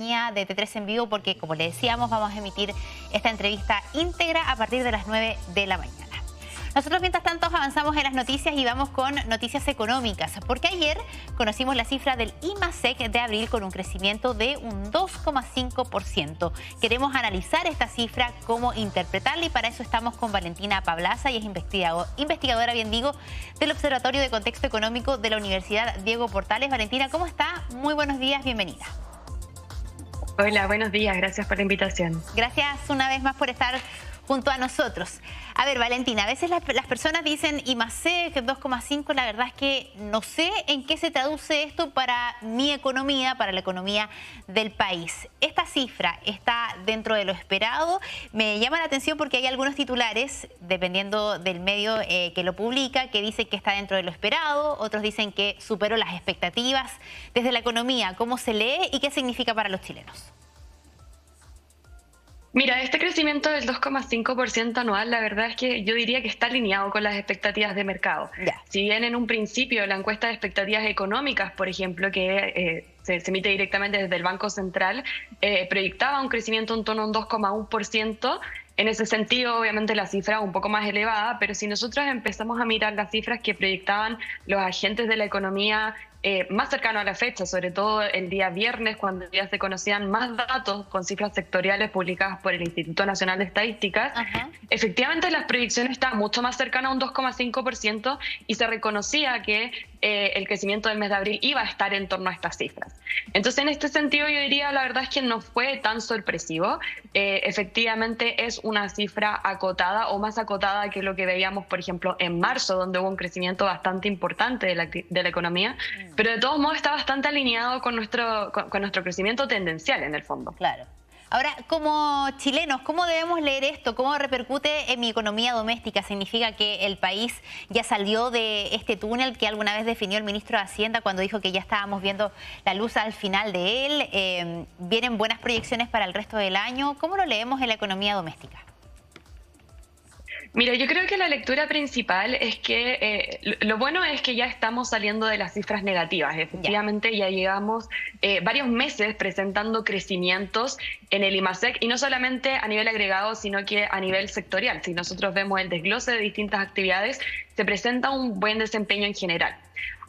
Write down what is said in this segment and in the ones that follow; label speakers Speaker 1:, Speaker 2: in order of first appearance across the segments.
Speaker 1: De T3 en vivo porque, como le decíamos, vamos a emitir esta entrevista íntegra a partir de las 9 de la mañana. Nosotros, mientras tanto, avanzamos en las noticias y vamos con noticias económicas, porque ayer conocimos la cifra del IMASEC de abril con un crecimiento de un 2,5%. Queremos analizar esta cifra, cómo interpretarla, y para eso estamos con Valentina Pablaza, y es investigadora, bien digo, del Observatorio de Contexto Económico de la Universidad Diego Portales. Valentina, ¿cómo está? Muy buenos días, bienvenida.
Speaker 2: Hola, buenos días, gracias por la invitación.
Speaker 1: Gracias una vez más por estar junto a nosotros. A ver, Valentina, a veces las personas dicen IMASEC 2,5, la verdad es que no sé en qué se traduce esto para mi economía, para la economía del país. ¿Esta cifra está dentro de lo esperado? Me llama la atención porque hay algunos titulares, dependiendo del medio que lo publica, que dicen que está dentro de lo esperado, otros dicen que superó las expectativas. Desde la economía, ¿cómo se lee y qué significa para los chilenos?
Speaker 2: Mira, este crecimiento del 2,5% anual, la verdad es que yo diría que está alineado con las expectativas de mercado.
Speaker 1: Ya.
Speaker 2: Si bien en un principio la encuesta de expectativas económicas, por ejemplo, que se emite directamente desde el Banco Central, proyectaba un crecimiento en torno a un 2,1%, en ese sentido, obviamente, la cifra es un poco más elevada, pero si nosotros empezamos a mirar las cifras que proyectaban los agentes de la economía más cercanos a la fecha, sobre todo el día viernes, cuando ya se conocían más datos con cifras sectoriales publicadas por el Instituto Nacional de Estadísticas, efectivamente las proyecciones estaban mucho más cercanas a un 2,5% y se reconocía que el crecimiento del mes de abril iba a estar en torno a estas cifras. Entonces, en este sentido, yo diría, la verdad es que no fue tan sorpresivo. Efectivamente, es una cifra acotada o más acotada que lo que veíamos, por ejemplo, en marzo, donde hubo un crecimiento bastante importante de la economía, pero de todos modos está bastante alineado con nuestro crecimiento tendencial, en el fondo.
Speaker 1: Claro. Ahora, como chilenos, ¿cómo debemos leer esto? ¿Cómo repercute en mi economía doméstica? ¿Significa que el país ya salió de este túnel que alguna vez definió el ministro de Hacienda cuando dijo que ya estábamos viendo la luz al final de él? ¿Vienen buenas proyecciones para el resto del año? ¿Cómo lo leemos en la economía doméstica?
Speaker 2: Mira, yo creo que la lectura principal es que lo bueno es que ya estamos saliendo de las cifras negativas. Efectivamente, ya llevamos varios meses presentando crecimientos en el IMASEC, y no solamente a nivel agregado, sino que a nivel sectorial. Si nosotros vemos el desglose de distintas actividades, se presenta un buen desempeño en general.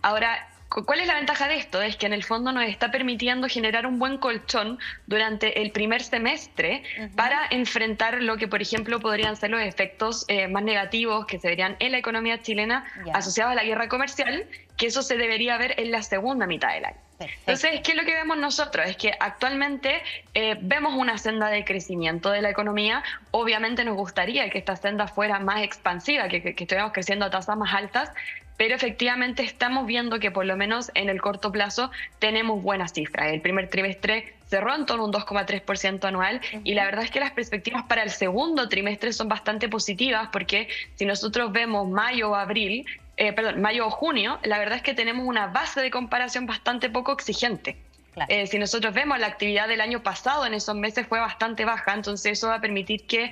Speaker 2: Ahora, ¿cuál es la ventaja de esto? Es que en el fondo nos está permitiendo generar un buen colchón durante el primer semestre para enfrentar lo que, por ejemplo, podrían ser los efectos más negativos que se verían en la economía chilena asociados a la guerra comercial, que eso se debería ver en la segunda mitad del año. Entonces, ¿qué es lo que vemos nosotros? Es que actualmente vemos una senda de crecimiento de la economía. Obviamente nos gustaría que esta senda fuera más expansiva, que estuviéramos creciendo a tasas más altas, pero efectivamente estamos viendo que por lo menos en el corto plazo tenemos buenas cifras. El primer trimestre cerró en torno a un 2,3% anual, y la verdad es que las perspectivas para el segundo trimestre son bastante positivas, porque si nosotros vemos mayo o junio, la verdad es que tenemos una base de comparación bastante poco exigente. Claro. Si nosotros vemos la actividad del año pasado en esos meses fue bastante baja, entonces eso va a permitir que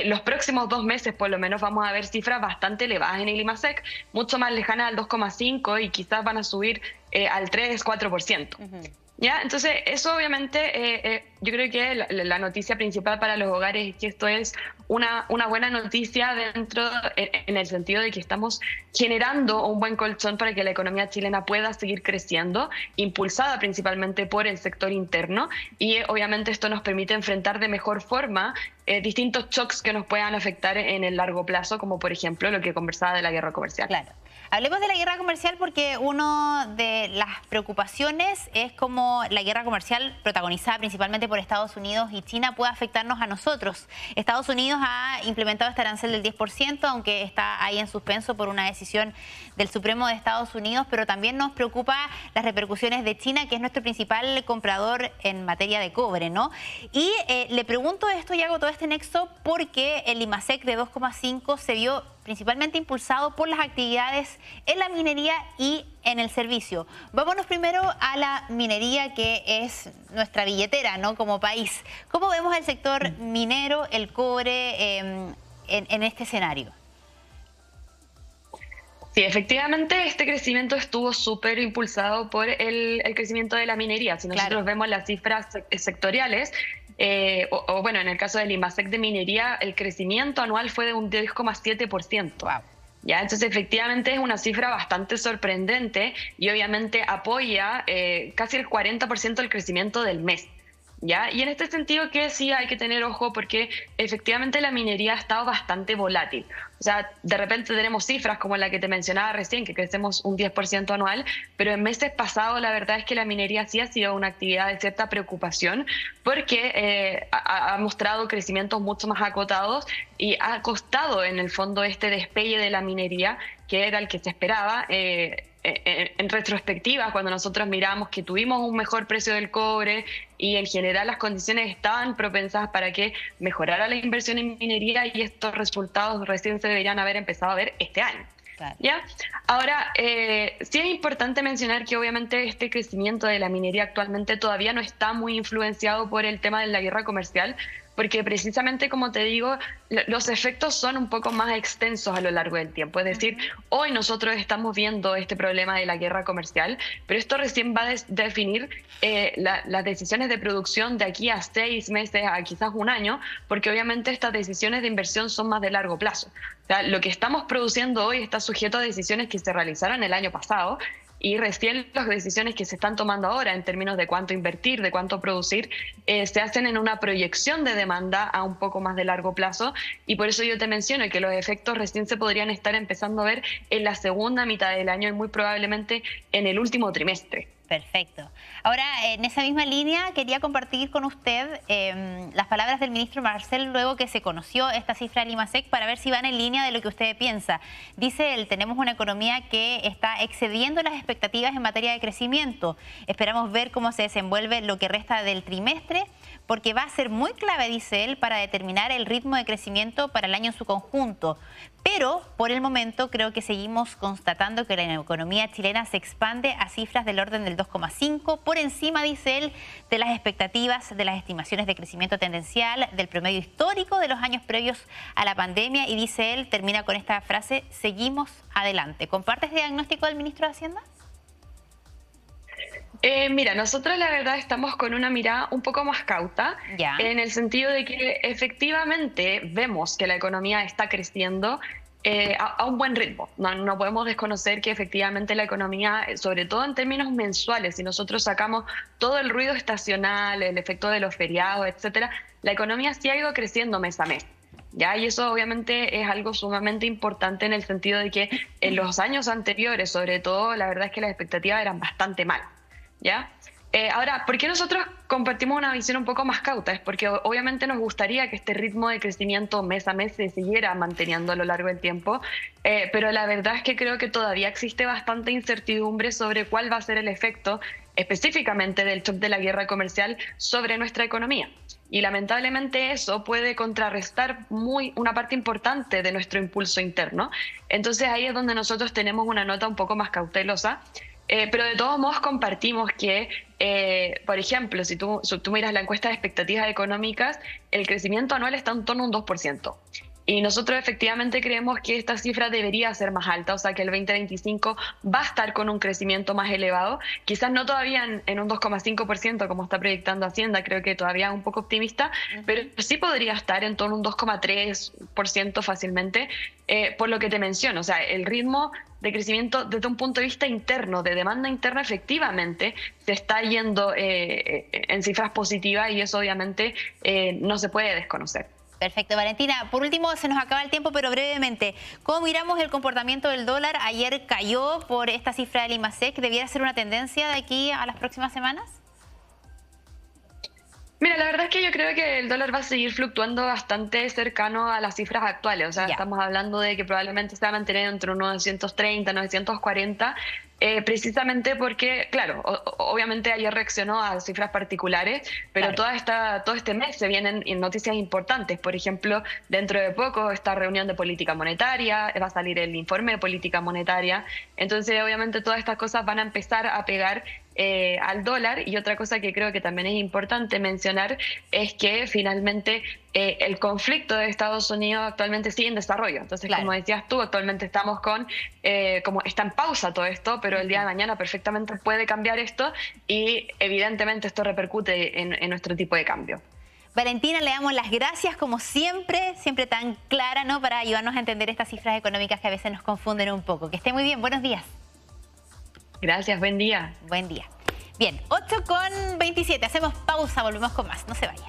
Speaker 2: los próximos 2 meses por lo menos vamos a ver cifras bastante elevadas en el IMASEC, mucho más lejanas al 2,5%, y quizás van a subir al 3-4%. ¿Ya? Entonces, eso obviamente, yo creo que la noticia principal para los hogares es que esto es una buena noticia en el sentido de que estamos generando un buen colchón para que la economía chilena pueda seguir creciendo, impulsada principalmente por el sector interno, y obviamente esto nos permite enfrentar de mejor forma distintos shocks que nos puedan afectar en el largo plazo, como por ejemplo lo que conversaba de la guerra comercial.
Speaker 1: Claro. Hablemos de la guerra comercial, porque una de las preocupaciones es cómo la guerra comercial, protagonizada principalmente por Estados Unidos y China, puede afectarnos a nosotros. Estados Unidos ha implementado este arancel del 10%, aunque está ahí en suspenso por una decisión del Supremo de Estados Unidos, pero también nos preocupa las repercusiones de China, que es nuestro principal comprador en materia de cobre, ¿no? Y le pregunto esto y hago todo este nexo porque el IMASEC de 2,5 se vio principalmente impulsado por las actividades en la minería y en el servicio. Vámonos primero a la minería, que es nuestra billetera, ¿no? Como país. ¿Cómo vemos el sector minero, el cobre, en este escenario?
Speaker 2: Sí, efectivamente este crecimiento estuvo súper impulsado por el crecimiento de la minería. Si nosotros
Speaker 1: Claro.
Speaker 2: vemos las cifras sectoriales, bueno, en el caso del IMASEC de minería, el crecimiento anual fue de un 10,7%.
Speaker 1: Wow.
Speaker 2: ¿Ya? Entonces, efectivamente es una cifra bastante sorprendente y obviamente apoya casi el 40% del crecimiento del mes. ¿Ya? Y en este sentido que sí hay que tener ojo porque efectivamente la minería ha estado bastante volátil. O sea, de repente tenemos cifras como la que te mencionaba recién, que crecemos un 10% anual, pero en meses pasados la verdad es que la minería sí ha sido una actividad de cierta preocupación porque ha mostrado crecimientos mucho más acotados y ha costado en el fondo este despegue de la minería, que era el que se esperaba. En retrospectiva, cuando nosotros miramos que tuvimos un mejor precio del cobre y en general las condiciones estaban propensas para que mejorara la inversión en minería, y estos resultados recién se deberían haber empezado a ver este año.
Speaker 1: Claro.
Speaker 2: ¿Ya? Ahora, sí es importante mencionar que obviamente este crecimiento de la minería actualmente todavía no está muy influenciado por el tema de la guerra comercial, porque precisamente, como te digo, los efectos son un poco más extensos a lo largo del tiempo. Es decir, hoy nosotros estamos viendo este problema de la guerra comercial, pero esto recién va a definir las decisiones de producción de aquí a 6 meses, a quizás un año, porque obviamente estas decisiones de inversión son más de largo plazo. O sea, lo que estamos produciendo hoy está sujeto a decisiones que se realizaron el año pasado, y recién las decisiones que se están tomando ahora en términos de cuánto invertir, de cuánto producir, se hacen en una proyección de demanda a un poco más de largo plazo, y por eso yo te menciono que los efectos recién se podrían estar empezando a ver en la segunda mitad del año y muy probablemente en el último trimestre.
Speaker 1: Perfecto. Ahora, en esa misma línea, quería compartir con usted las palabras del ministro Marcel luego que se conoció esta cifra del IMASEC para ver si van en línea de lo que usted piensa. Dice él, tenemos una economía que está excediendo las expectativas en materia de crecimiento. Esperamos ver cómo se desenvuelve lo que resta del trimestre, porque va a ser muy clave, dice él, para determinar el ritmo de crecimiento para el año en su conjunto. Pero, por el momento, creo que seguimos constatando que la economía chilena se expande a cifras del orden del 2,5, por encima, dice él, de las expectativas, de las estimaciones de crecimiento tendencial, del promedio histórico de los años previos a la pandemia. Y dice él, termina con esta frase, seguimos adelante. ¿Comparte este diagnóstico del ministro de Hacienda?
Speaker 2: Mira, nosotros la verdad estamos con una mirada un poco más cauta,
Speaker 1: Ya.
Speaker 2: en el sentido de que efectivamente vemos que la economía está creciendo a un buen ritmo. No podemos desconocer que efectivamente la economía, sobre todo en términos mensuales, si nosotros sacamos todo el ruido estacional, el efecto de los feriados, etcétera, la economía sí ha ido creciendo mes a mes. ¿Ya? Y eso obviamente es algo sumamente importante en el sentido de que en los años anteriores, sobre todo, la verdad es que las expectativas eran bastante malas. ¿Ya? Ahora, ¿por qué nosotros compartimos una visión un poco más cauta? Es porque obviamente nos gustaría que este ritmo de crecimiento mes a mes se siguiera manteniendo a lo largo del tiempo, pero la verdad es que creo que todavía existe bastante incertidumbre sobre cuál va a ser el efecto específicamente del shock de la guerra comercial sobre nuestra economía. Y lamentablemente eso puede contrarrestar una parte importante de nuestro impulso interno. Entonces ahí es donde nosotros tenemos una nota un poco más cautelosa. Pero de todos modos compartimos que, por ejemplo, si tú miras la encuesta de expectativas económicas, el crecimiento anual está en torno a un 2%. Y nosotros efectivamente creemos que esta cifra debería ser más alta, o sea que el 2025 va a estar con un crecimiento más elevado, quizás no todavía en un 2,5% como está proyectando Hacienda, creo que todavía es un poco optimista, pero sí podría estar en torno a un 2,3% fácilmente, por lo que te menciono, o sea, el ritmo de crecimiento desde un punto de vista interno, de demanda interna, efectivamente se está yendo en cifras positivas, y eso obviamente no se puede desconocer.
Speaker 1: Perfecto, Valentina. Por último, se nos acaba el tiempo, pero brevemente, ¿cómo miramos el comportamiento del dólar? Ayer cayó por esta cifra del IMASEC. ¿Debiera ser una tendencia de aquí a las próximas semanas?
Speaker 2: Mira, la verdad es que yo creo que el dólar va a seguir fluctuando bastante cercano a las cifras actuales. O sea, estamos hablando de que probablemente se va a mantener entre unos 930, 940, precisamente porque, claro, obviamente ayer reaccionó a cifras particulares, pero todo este mes se vienen noticias importantes. Por ejemplo, dentro de poco esta reunión de política monetaria, va a salir el informe de política monetaria. Entonces, obviamente, todas estas cosas van a empezar a pegar al dólar. Y otra cosa que creo que también es importante mencionar es que finalmente el conflicto de Estados Unidos actualmente sigue en desarrollo. Entonces,
Speaker 1: claro,
Speaker 2: como decías tú, actualmente estamos como está en pausa todo esto, pero el día de mañana perfectamente puede cambiar esto y evidentemente esto repercute en nuestro tipo de cambio.
Speaker 1: Valentina, le damos las gracias como siempre, siempre tan clara, ¿no?, para ayudarnos a entender estas cifras económicas que a veces nos confunden un poco. Que esté muy bien, buenos días.
Speaker 2: Gracias, buen día.
Speaker 1: Buen día. Bien, 8:27, hacemos pausa, volvemos con más, no se vaya.